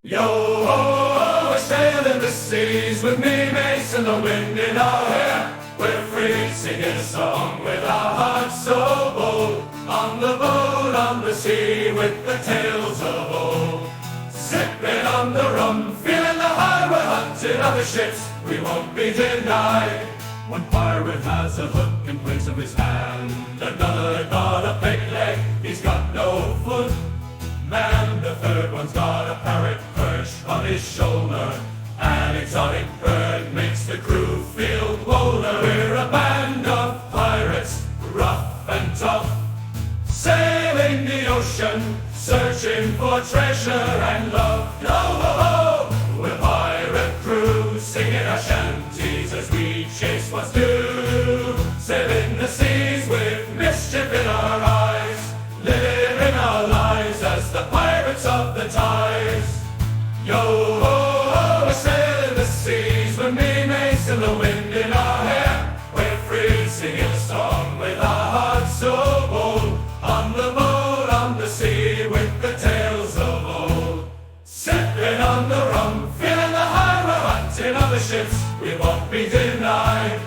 Yo ho ho, we're sailing the seas with me mates and the wind in our hair. We're free singing a song with our hearts so bold. On the boat, on the sea, with the tales of old. Sipping on the rum, feeling the high, we're hunting other ships, we won't be denied. One pirate has a hook in place of his hand, another got a peg leg, he's got no foot. Man, the third one's got a parrot perch on his shoulder. An exotic bird makes the crew feel bolder. We're a band of pirates, rough and tough, sailing the ocean, searching for treasure and love. Yo ho ho, we're pirate crew, singing our shanties as we chase what's new. Sailing the seas with mischief in our eyes, living our lives as the pirates of the tides. Yo ho ho, we're sailing the seas with me mates and the wind in our hair. We're free singing a song with our hearts so bold. On the boat, on the sea, with the tales of old. Sipping on the rum, feeling the high, we're hunting other ships, we won't be denied.